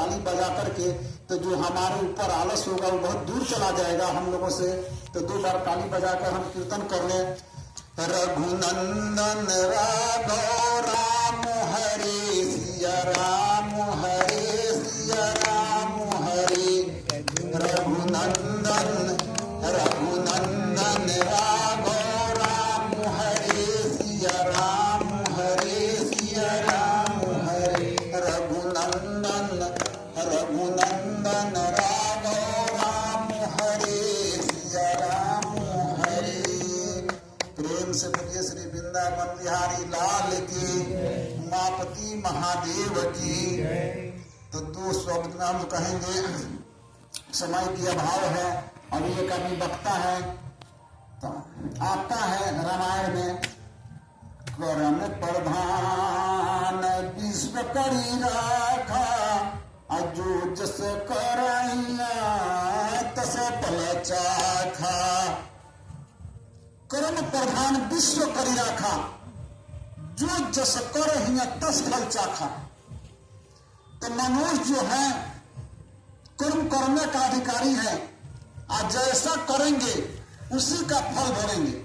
ताली बजा करके, तो जो हमारे ऊपर आलस होगा वो बहुत दूर चला जाएगा हम लोगों से। तो 2 बार ताली बजाकर हम कीर्तन कर लें। रघुनंदन राघव राम हरे सिया राम हरे सिया राम हरे। रघुनंदन रघुनंदन राघव राम हरे सिया राम हरे सिया राम हरे। रघुनंदन रघुनंदन राघव राम हरे सिया राम हरे। प्रेम से बोलिए श्री वृंदावन बिहारी लाल की, उमापति महादेव की। तो 2 शब्द में हम कहेंगे, समय की अभाव है और ये कभी बकता है। तो आता है रामायण में, करम प्रधान विश्व करी राखा, अजो जस करैया तस फल चाखा। कर्म प्रधान विश्व करी राखा, जो जस कर हिया तस फल चाखा। तो मनुष्य जो है कर्म करने का अधिकारी है, आज जैसा करेंगे उसी का फल भरेंगे।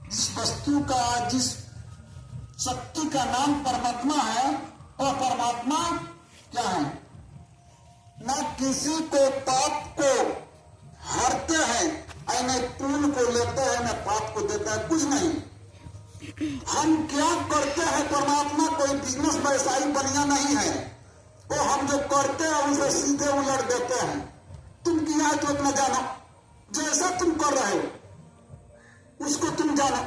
जिस वस्तु का, जिस शक्ति का नाम परमात्मा है, वह परमात्मा क्या है? न किसी को पाप को हारते हैं, न पुण्य को लेते हैं, न पाप को देता है, कुछ नहीं। हम क्या करते हैं? परमात्मा कोई बिजनेस व्यवसायी बनिया नहीं है। वो हम जो करते हैं उसे सीधे उलट देते हैं। तुम किया है तो अपना जानो, जैसा तुम कर रहे हो उसको तुम जानो।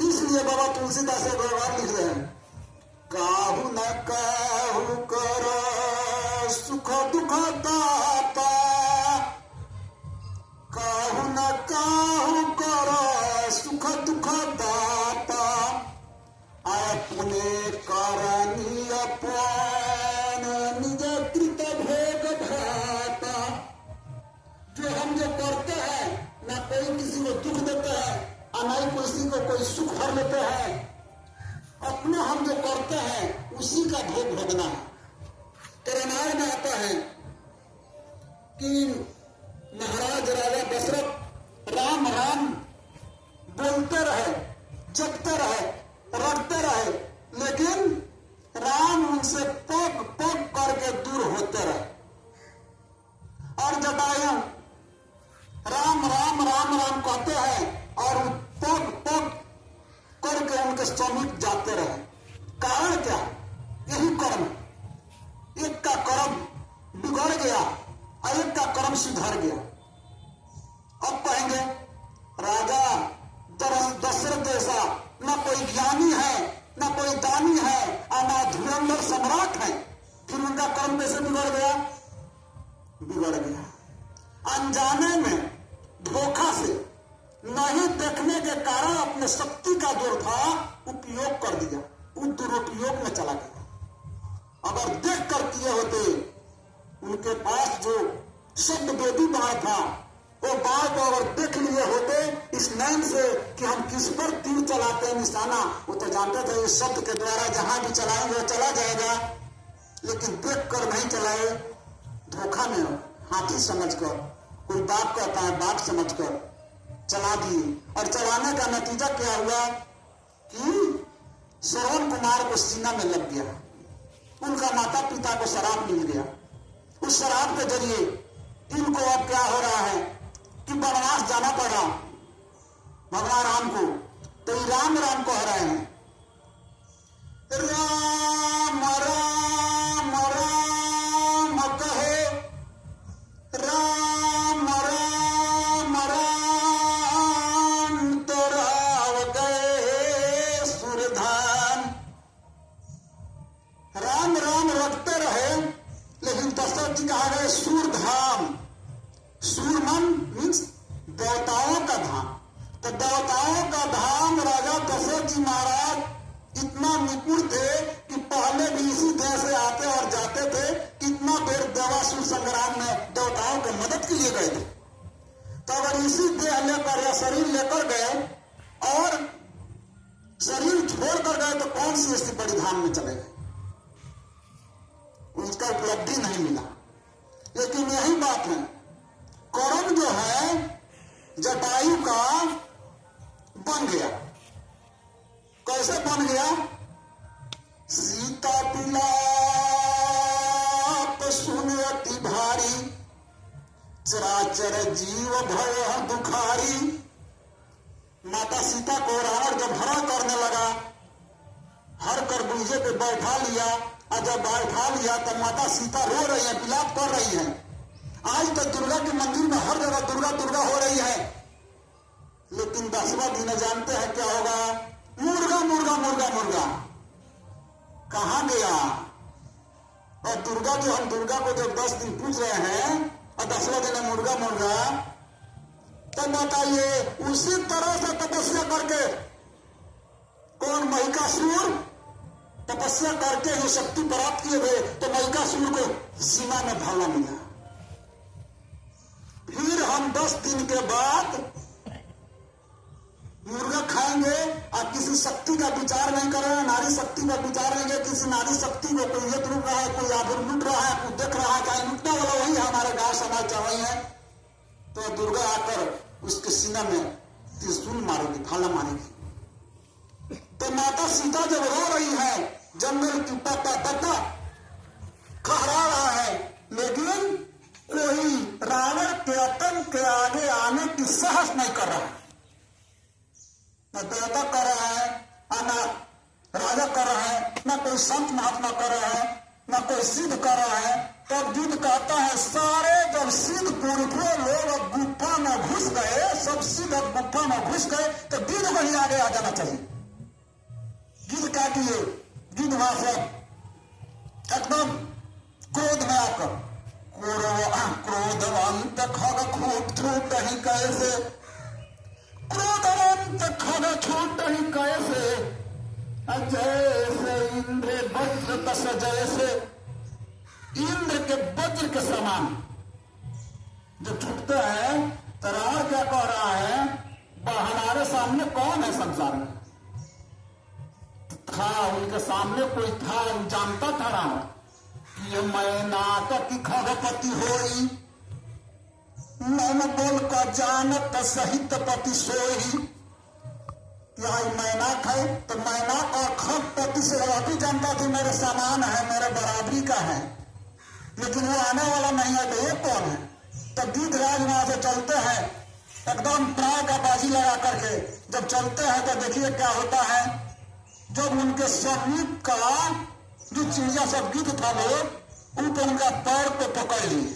इसलिए बाबा तुलसीदास भगवान लिख रहे हैं, काहू न काहू कर सुख दुख दाता, काहू न काहू कर सुख दुख दाता, अपने करनी अपन निज कृत भोग भाता। जो हम जो करते हैं, ना कोई किसी को दुख देते हैं और ना ही किसी को कोई सुख भर लेते हैं। अपने हम जो करते हैं उसी का भोग भोगना है। तो रामायण में आता है कि महाराज राजा दशरथ राम राम बोलते रहे, जपते रहे, रटते रहे, लेकिन राम उनसे पग पग करके दूर होते रहे। और जटायु राम राम राम राम कहते हैं और पग पग करके उनके समीप जाते रहे। कारण क्या? यही कर्म। एक का कर्म बिगड़ गया और एक का कर्म सुधर गया। अब कहेंगे राजा दशरथ जैसा न कोई ज्ञानी है, न कोई दानी है और न धुरंधर सम्राट है, फिर उनका कर्म कैसे बिगड़ गया? बिगड़ गया अनजाने में, धोखा से, नहीं देखने के कारण अपने शक्ति का जो था उपयोग कर दिया, वो दुरुपयोग में चला गया। अगर देख कर किए होते, उनके पास जो शब्द बेदी बाढ़ था, वो बाढ़ को अगर देख लिए होते इस नैन से कि हम किस पर तीर चलाते हैं निशाना, वो तो जानते थे इस शब्द के द्वारा जहां भी चलाएंगे वो चला जाएगा। लेकिन देख कर नहीं चलाए, धोखा में हाथी समझकर, कोई बाप कहता है बाप समझकर चला दिए। और चलाने का नतीजा क्या हुआ कि श्रवण कुमार को सीना में लग गया, उनका माता पिता को शराब मिल गया। उस शराब के जरिए इनको अब क्या हो रहा है कि वनवास जाना पड़ा भगवान राम को। तो राम राम कह रहे हैं, राम राम राम कहे, राम राम राम तो राव गए सुरधान। राम राम रखते रहे, लेकिन दशरथ जी कहा गए सूरधाम। सूरमन मीन्स देवताओं का धाम। तो देवताओं का धाम राजा दशरथ जी महाराज इतना निपुण थे कि पहले भी इसी देह से आते और जाते थे। कितना देर देवासुर संग्राम में देवताओं की मदद के लिए गए थे। तो अगर इसी देह लेकर या शरीर लेकर गए और शरीर छोड़ कर गए तो कौन सी ऐसी बड़ी धाम में चले गए? उसका गद्दी नहीं मिला। लेकिन यही बात है, कौरव जो है जटायु का बन गया। कैसे बन गया? सीता पिलाप सुन अति भारी, चराचर जीव भय दुखारी। माता सीता को रावण जब हरण करने लगा, हर कर बूझे पे बैठा लिया, और जब बैठा लिया तब माता सीता रो रही है, विलाप कर रही है। आज तक दुर्गा के मंदिर में हर जगह दुर्गा दुर्गा हो रही है, लेकिन 10वां दिन जानते हैं क्या होगा? मुर्गा मुर्गा मुर्गा मुर्गा कहाँ गया? और दुर्गा जो हम दुर्गा को जब 10 दिन पूछ रहे हैं और 10वां दिन मुर्गा मुर्गा, तब बताइए उसी तरह से तपस्या करके कौन महिषासुर तपस्या करके ही शक्ति प्राप्त किए हुए, तो महिषासुर को सीमा में भाला मिला। फिर हम 10 दिन के बाद मुर्गा खाएंगे और किसी शक्ति का विचार नहीं कर रहे हैं, नारी शक्ति का विचार नहीं है। किसी नारी शक्ति को कोई ये लूट रहा है, कोई आभूर लूट रहा है, कोई देख रहा है, चाहे लूटने वाला वही है, हमारे गांव समाज चाहे है। तो दुर्गा आकर उसके सीना में त्रिशूल मारेगी, भाला मारेगी। तो माता सीता जब रो रही है, जंगल की पत्ता पत्ता खहरा रहा है, लेकिन कोई रावण के आतंक के आगे आने की साहस नहीं कर रहा है। न देवता कर रहा है, न राजा कर रहा है, न कोई संत महात्मा कर रहा है, न कोई सिद्ध कर रहा है। तब युद्ध कहता है, सारे जब सिद्ध पुरुषों लोग गुफा में घुस गए, सब सिद्ध गुफा में घुस गए, तो गिद्ध वहीं आगे आ जाना चाहिए। गिद्ध क्या किए? गिद्ध वहां से एकदम क्रोध में आकर क्रोधवंत खग खूट छूट ही कैसे, क्रोधवंत खग छूट ही कैसे, जैसे इंद्र वज्र तस जैसे। इंद्र के वज्र के समान जो छूटते हैं, तो रावण क्या कह रहा है? हमारे सामने कौन है संसार में? था उनके सामने कोई था, जानता था रावण कि ये मैनाक की खगपति होई, नैन बोल का जानत सहित पति सोई। क्या मैनाक है? तो मैनाक और खगपति से भी जानता थी मेरे समान है, मेरे बराबरी का है, लेकिन वो आने वाला नहीं है, तो ये कौन है? तब गिद्धराज वहां से चलते हैं एकदम प्राय का बाजी लगा करके। जब चलते हैं तो देखिए क्या होता है, जब उनके समीप का जो चिड़िया सब गिद्ध था लोग, उनको उनका पैर को पकड़ लिए।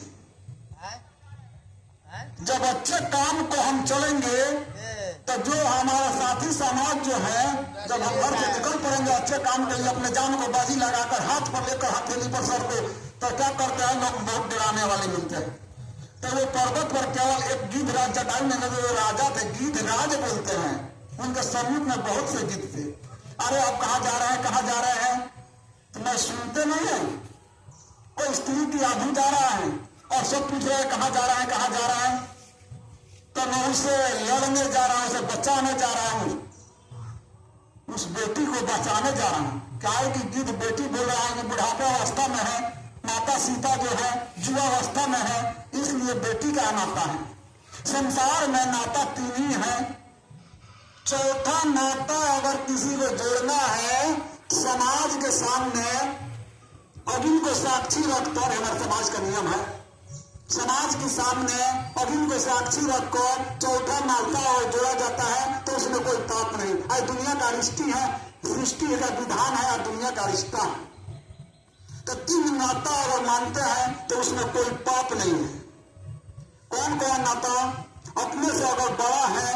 जब अच्छे काम को हम चलेंगे तो जो हमारा साथी समाज जो है, जब हम घर से निकल पड़ेंगे अच्छे काम के लिए, अपने जान को बाजी लगाकर हाथ पर लेकर हथेली पर सर को, तो क्या करते हैं लोग? बहुत डराने वाले मिलते हैं। तो वो पर्वत पर केवल एक गिद्धराज जटायु में जो राजा थे, गिद्धराज बोलते हैं, उनके समीप में बहुत से गिद्ध थे। अरे आप कहाँ जा रहे हैं, कहाँ जा रहे हैं? तो मैं सुनते नहीं है। कोई स्त्री की आदमी जा रहा है और सब पूछ रहे हैं कहाँ जा रहा है, कहाँ जा रहा है? तो मैं उसे लड़ने जा रहा हूं, उसे बचाने जा रहा हूं, उस बेटी को बचाने जा रहा हूं। क्या है कि गिद्ध बेटी बोल रहा है कि बुढ़ापा अवस्था में है, माता सीता जो है युवा अवस्था में है, इसलिए बेटी का नाता है। संसार में नाता 3 ही है। चौथा नाता अगर किसी को जोड़ना है समाज के सामने, अग्नि को साक्षी रखकर, हमारे समाज का नियम है, समाज के सामने अग्नि को साक्षी रखकर चौथा नाता और जोड़ा जाता है, तो उसमें कोई पाप नहीं। आज दुनिया का रिश्ती है, सृष्टि का विधान है और दुनिया का रिश्ता है। तो 3 नाता अगर मानते हैं तो उसमें कोई पाप नहीं है। कौन कौन नाता? अपने से अगर बड़ा है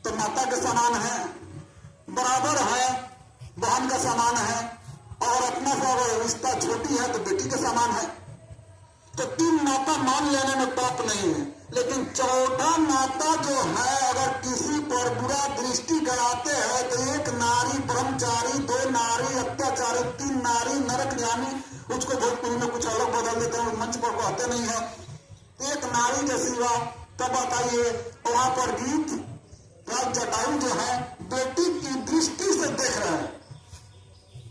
तो माता के समान है, बराबर है बहन के समान है, और अपने से अगर रिश्ता छोटी है तो बेटी के समान है। तो 3 नाता मान लेने में पाप नहीं है। लेकिन चौथा नाता जो है, अगर किसी पर बुरा दृष्टि गड़ाते हैं तो 1 नारी ब्रह्मचारी, 2 नारी अत्याचारी, 3 नारी नरक यानी, उसको भोजपुरी में कुछ अलग बदल देते हैं, मंच पर कहते नहीं है। 1 नारी के सिवा तब बताइए वहां पर गीत राज जटायु जो है बेटी की दृष्टि से देख रहे हैं,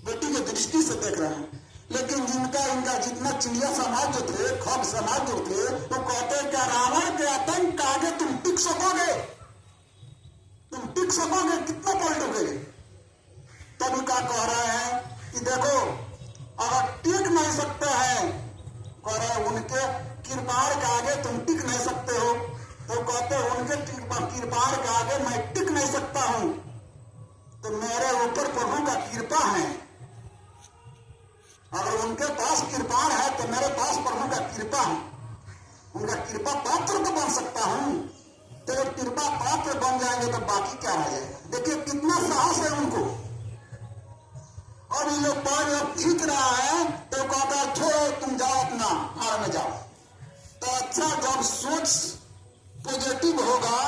बेटी की दृष्टि से देख रहे हैं। लेकिन इनका जितना चिड़िया जो थे, खग समाज जो थे, वो कहते क्या रावण के आतंक के आगे तुम टिक सकोगे? तुम टिक सकोगे? कितना पलटोगे? तब क्या कह रहे हैं कि देखो अगर टिक नहीं सकते हैं, कह रहे उनके कृपाण के आगे तुम टिक नहीं सकते हो, तो कहते उनके कृपाण के आगे मैं टिक नहीं सकता हूं, तो मेरे ऊपर प्रभु का कृपा है। अगर उनके पास कृपाण है तो मेरे पास प्रभु का कृपा है, उनका कृपा पात्र तो बन सकता हूं। तो जब कृपा पात्र बन जाएंगे तो बाकी क्या रह जाएगा? देखिए कितना साहस है उनको। और ये लोग पैर जब खींच रहा है तो कहता है छोड़ो, तुम जाओ अपना मार में जाओ। तो अच्छा, जब सोच पॉजिटिव होगा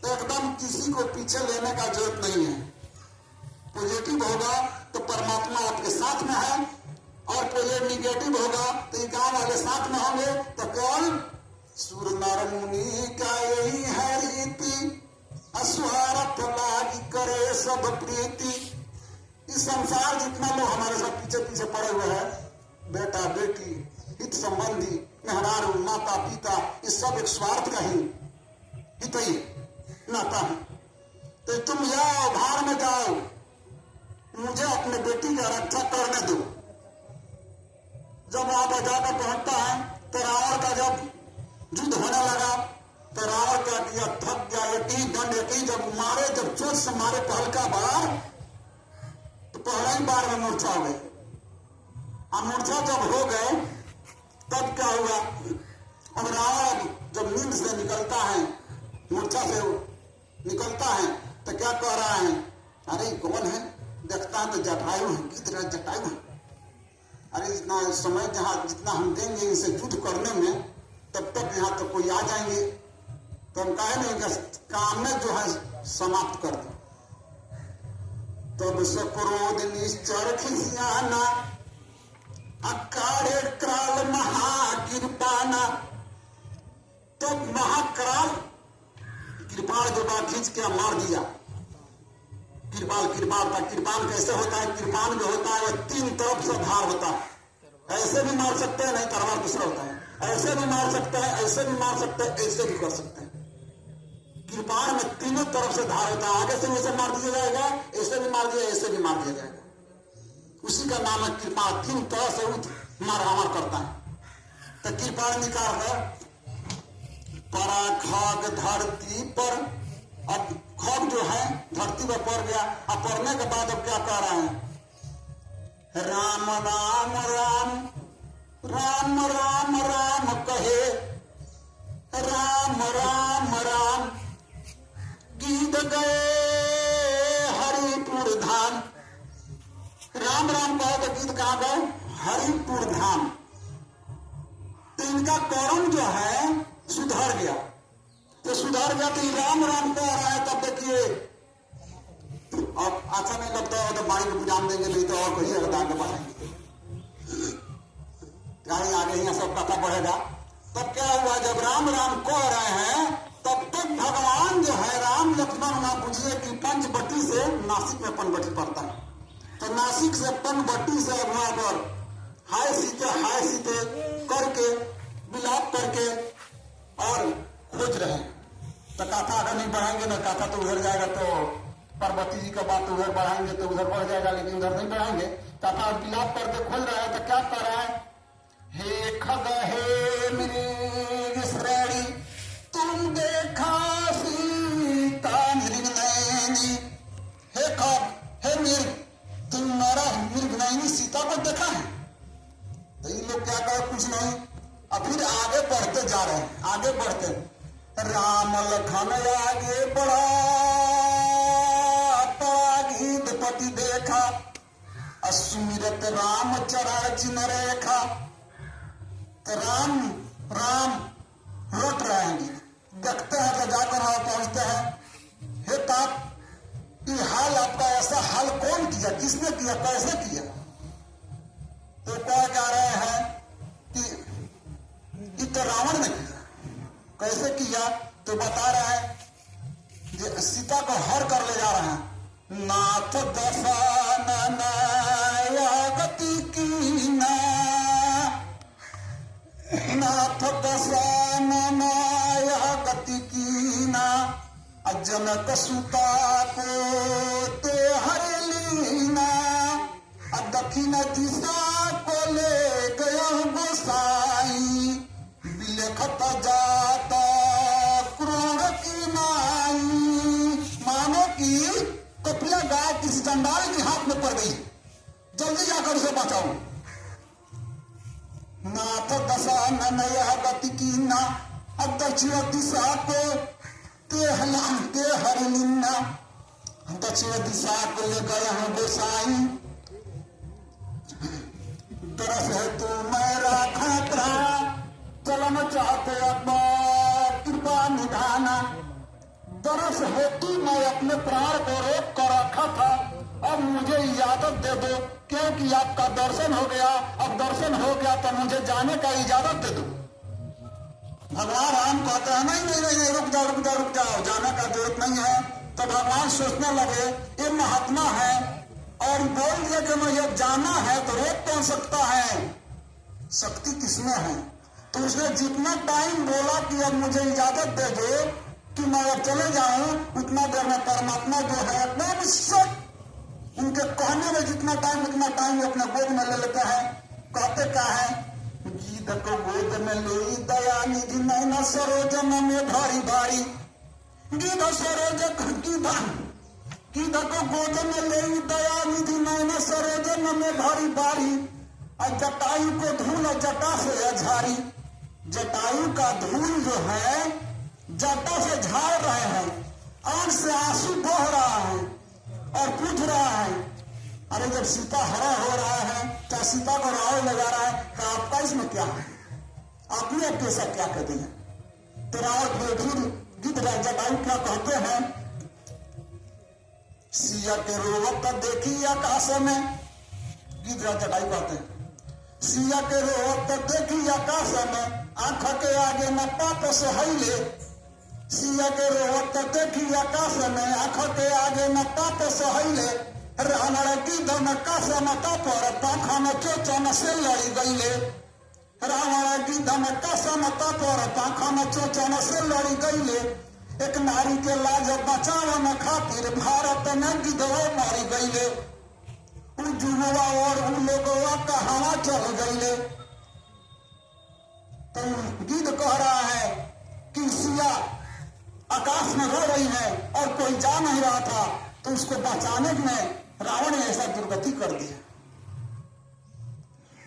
तो एकदम किसी को पीछे लेने का जरूरत नहीं है। पॉजिटिव होगा तो परमात्मा आपके साथ में है, और निगेटिव होगा तो ये गांव वाले साथ में होंगे। तो कौन? सुर नर मुनि का यही है रीति, अस्वार्थ लागी करे सब प्रीति। इस संसार जितना लोग हमारे साथ पीछे पीछे पड़े हुए हैं, बेटा बेटी, हित संबंधी, मेहरारू, माता पिता, ये सब एक स्वार्थ का ही हित ही नाता है। तो तुम जाओ, भाड़ में जाओ, मुझे अपने बेटी का रक्षा करने दो। जब वहां पर जाकर पहुंचता है तो रावण का जब युद्ध होने लगा तो रावण क्या किया, थक गया, एक ही दंड, एक ही जब मारे, जब चोट से मारे पहलका बार, तो पहला ही बार में मूर्छा हो गए। अब मूर्छा जब हो गए तब क्या हुआ, अब रावण जब नींद से निकलता है, मूर्छा से निकलता है, तो क्या कह रहा है, अरे कौन है? देखता है तो जटायु है, कितना जटायु है। अरे इतना समय जहां जितना हम देंगे इनसे युद्ध करने में, तब तक यहाँ तो कोई आ जाएंगे, तो हम कहे नहीं काम में जो है समाप्त कर दो। तब से क्रोध निश्चर खिसियाना, अकारे क्राल महाकृपाना। तब महाक्राल कृपाण जो बात खींच के मार दिया। कृपाण था। कृपाण कैसे होता है? कृपाण जो होता है वह 3 तरफ से धार होता है। ऐसे भी मार सकते हैं, नहीं तलवार दूसरा होता है, ऐसे भी मार सकते हैं, ऐसे भी मार सकते हैं, ऐसे भी कर सकते हैं। कृपाण में तीनों तरफ से धार होता है। आगे से वैसे मार दिया जाएगा, ऐसे भी मार दिया, ऐसे भी मार दिया जाएगा। उसी का नाम है कृपाण। 3 तरह से मार करता है। तो कृपाण निकाल है पराखाग धरती पर। अब खग जो है धरती पर पड़ गया। अब पड़ने के बाद अब क्या कह रहा है, राम राम राम राम राम राम कहे, राम राम राम गीत गए हरिपुर धाम। राम राम कहो तो गीत कहाँ गए? हरिपुर धाम। तो इनका कर्म जो है सुधर गया। तो सुधर गया तो राम राम कह रहा है। तब देखिए अब अच्छा नहीं लगता है तो बाणी को बुझाम देंगे, नहीं तो और कोई अगर आगे बढ़ाएंगे, आगे यहाँ सब कथा बढ़ेगा। तब क्या हुआ, जब राम राम कह रहे हैं तब तक भगवान जो है राम लक्ष्मण ना बुझिए कि पंचवटी से नासिक में पनवटी पड़ता है। तो नासिक से पनवटी से वहां पर हाय सीते करके विलाप करके और खोज रहे हैं। तो कथा अगर नहीं बढ़ाएंगे ना, कथा तो उधर जाएगा, तो पार्वती जी का बात तो उधर बढ़ाएंगे तो उधर बढ़ जाएगा, लेकिन उधर नहीं बढ़ाएंगे। कथा विलाप करके खोज रहा है। तो क्या कर रहा है, हे खग हे मृग श्रेणी तुम देखा सीता मृगनयनी। हे खग हे मृग, तुम मृगनयनी सीता को देखा है? तो ये लोग क्या कहे, कुछ नहीं। अब फिर आगे बढ़ते जा रहे हैं, आगे बढ़ते। राम लखन आगे बढ़ा, गीतपति देखा, असुमिरत राम चरण चिन्ह रेखा। तो राम राम रट रहे हैं, देखते हैं तो जाकर वहां पहुंचते हैं। हे तात, ये हाल आपका ऐसा हाल कौन किया, किसने किया, कैसे किया? तो क्या कह रहे हैं कि ये तो रावण ने किया। कैसे किया? तो बता रहे हैं सीता को हर कर ले जा रहे हैं। नाथ दशानन गति की ना, नाथ दशाननाया गति कीना जनक सुता को ते हर लीना दक्षिण दिशा को ले गया गोसाई बिलखत जाता क्रूर की नाई। मानो कि कपिला गाय किसी चंडाल के हाथ में पड़ गई, जल्दी जाकर उसे बचाओ। नाथ दशा नया गति की ना दक्षिण दिशा को ते हर लीना दक्षिण दिशा को ले गया हूं गोसाई। तरस है तू मैं राखा प्राण चलन चाहते अब कृपा निधाना। तरस है तू मैं अपने प्राण को रोक कर रखा था, अब मुझे इजाजत दे दो क्योंकि आपका दर्शन हो गया। अब दर्शन हो गया तो मुझे जाने का इजाजत दे दो। भगवान राम कहते हैं नहीं नहीं नहीं रुक जाओ रुक जाओ रुक जाओ, जाने का जरूरत नहीं है। तो भगवान सोचने लगे ये महात्मा है और बोल दिया कि मैं जब जाना है तो रोक कौन सकता है, शक्ति किसमें है। तो उसने जितना टाइम बोला कि अब मुझे इजाजत दे दो कि मैं अब चले जाऊं, उतना देर में परमात्मा जो है एकदम सब उनके कहने में जितना टाइम उतना टाइम अपने गोद में ले लेते हैं। कहते क्या है, गीध को गोद में ले दया निधि नैना सरोजन में भारी भारी। गीध सरोज गीध को गोद में ले दया निधि नैना सरोजन में भारी भारी। और जटायु को धूल जटा से झारी। जटायु का धूल जो है जटा से झाड़ रहे हैं, आंख से आंसू बह रहा है और पूछ रहा है अरे जब सीता हरा हो रहा है क्या सीता को रावण लगा रहा है, तो आपका इसमें क्या है, आपने अब कैसा क्या कर दिया। तो रावण गीत जटायु क्या कहते हैं, सिया के रोवत देखी आकाश में। गीत जटायु कहते हैं सिया के रोवत देखी आकाश में आंख के आगे न पाप से हिले। सिया के रोवत देखी आकाश में आंख के आगे न पाप से हिले। रावण की धमका समता पर पाखन चोचन से लड़ी गईले। रावण की धमका समता पर पाखन चोचन से लड़ी गईले। एक नारी के लाज बचावन खातिर भारत में गिद्धो मारी गईले। जुगवा और उन लोगों का हवा चल गईले। तो गिद्ध कह रहा है कि सिया आकाश में रो रही है और कोई जा नहीं रहा था, तो उसको बचाने में रावण ने ऐसा दुर्गति कर दिया,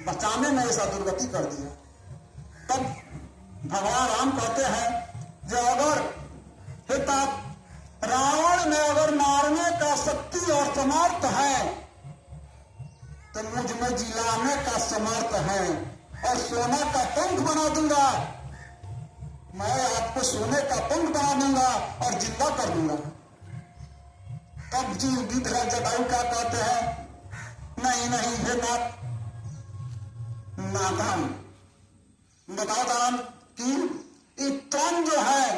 बचाने में ऐसा दुर्गति कर दिया। तब भगवान राम कहते हैं जो अगर हिता रावण में अगर मारने का शक्ति और समर्थ है तो मुझ में जिलाने का समर्थ है और सोना का पंख बना दूंगा। मैं आपको सोने का पंख बना दूंगा और जिंदा कर दूंगा। तब जी गिद्धराज जटायु क्या कहते हैं, नहीं नहीं हे नादान बताओ दान कि तन जो है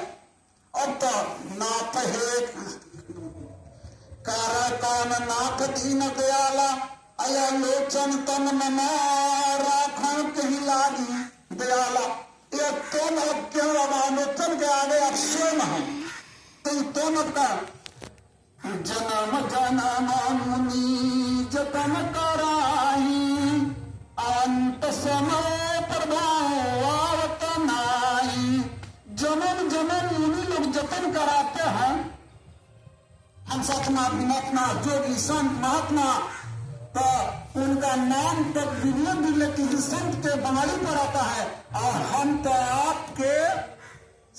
अब तो नाथ है कान नाथ दीन दयाला अया लोचन तन मना राखण कहीं लागी दयाला। ये तन अब क्यों लोचन के आगे अब स्वयं है, तो तन का जन्म जन्म मुनि जतन कराई अंत समय प्रभाव आवत नाई। जन्म जन्म मुनि लोग जतन कराते हैं, हम सतना विनतना जोगी संत महात्मा, तो उनका नाम तो बिरले बिरले किसी संत के बंगाली पर आता है और हम तो आपके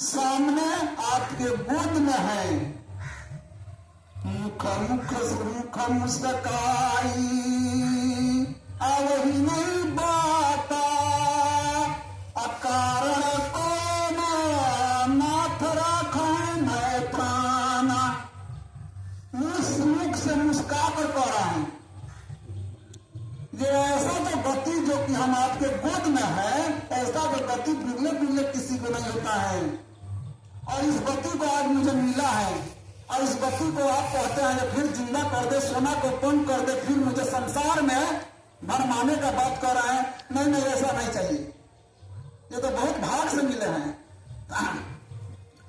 सामने आपके गोद में है। मुख मुस्काई वही नहीं बाता अकारण को नाथ राखो मैं प्राणा। मुख से मुस्का कर कह रहा है ये ऐसा तो गति जो कि हम आपके गोद में है, ऐसा तो गति बिरले बिरले किसी को नहीं होता है। और इस गति को आज मुझे मिला है और इस गति को आप कहते हैं फिर जिंदा कर दे, सोना को पंख कर दे, फिर मुझे संसार में भरमाने का बात कर रहा है। नहीं नहीं ऐसा नहीं चाहिए, ये तो बहुत भाग से मिले हैं।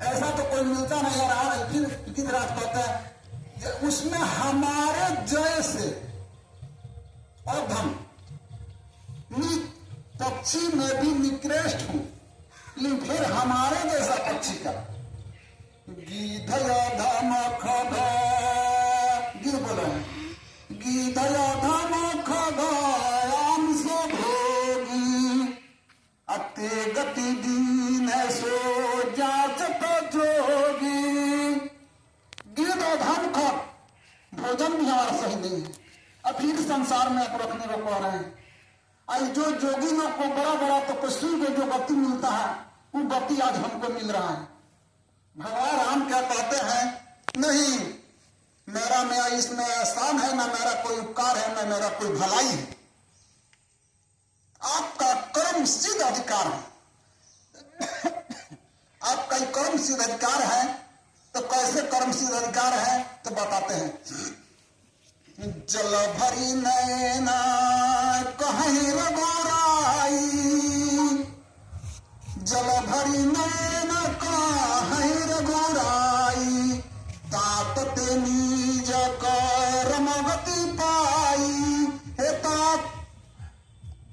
ऐसा तो कोई मिलता नहीं यार। फिर किस रात कहता है उसमें हमारे जैसे और धन पक्षी में भी निकृष्ट हूं, लेकिन फिर हमारे जैसा पक्षी का गीधया धाम खगा गिर बोला गीधया धाम खगायाम सो भोगी अते गति दीन है सो जाचत जोगी। गीत और धाम का भोजन भी हमारा सही नहीं है। अब फिर संसार में आप रखने को कह रहे हैं। आज जो जोगी लोग को बड़ा बड़ा तपस्वी को जो गति मिलता है वो गति आज हमको मिल रहा है। भगवान राम क्या कहते हैं, नहीं मेरा में इसमें एहसान है, ना मेरा कोई उपकार है, ना मेरा कोई भलाई है। आपका कर्म सिद्ध अधिकार है। आपका कर्म सिद्ध अधिकार है। तो कैसे कर्म सिद्ध अधिकार है तो बताते हैं। जल भरी नैना कहीं रघुराई, जल भरी नैना कहीं रघुराई, तात निज कर्म गति पाई। हे तात,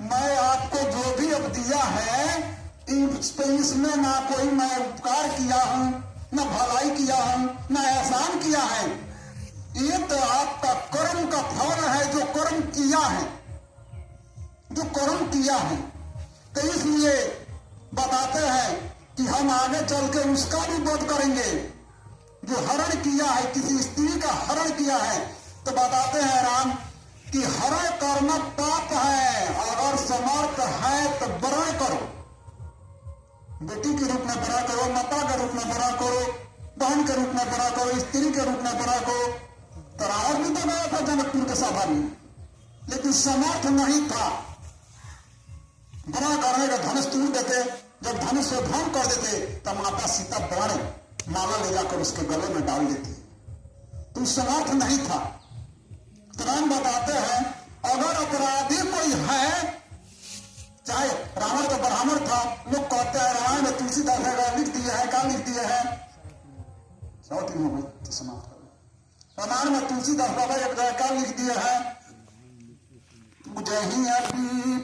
मैं आपको जो भी अब दिया है इसमें ना कोई मैं उपकार किया हूं, ना भलाई किया हूं, ना एहसान किया है। ये तो आपका कर्म का फल है, जो कर्म किया है, जो कर्म किया है। तो इसलिए बताते हैं कि हम आगे चल के उसका भी वध करेंगे जो हरण किया है, किसी स्त्री का हरण किया है। तो बताते हैं राम कि हरण करना पाप है, अगर समर्थ है तो बड़ा करो। बेटी के रूप में बड़ा करो, माता के रूप में बड़ा करो, बहन के रूप में बड़ा करो, स्त्री के रूप में बड़ा करो। तरावर भी तो गया था जनकपुर के सभा में, लेकिन समर्थ नहीं था। बड़ा करने का धनुष तोड़ देते, जब धनुष से ध्वंस कर देते तब माता सीता बाण माला ले जाकर उसके गले में डाल देती। तो समर्थ नहीं था। तो राम बताते हैं अगर अपराधी कोई है, चाहे रावण तो ब्राह्मण था, लोग कहते हैं रामायण में तुलसीदास लिख दिया है, क्या लिख दिया है, 100 दिन हो गए तो समाप्त कर। रामायण में तुलसीदास बाबा एक जगह क्या लिख दिया है, जही अभी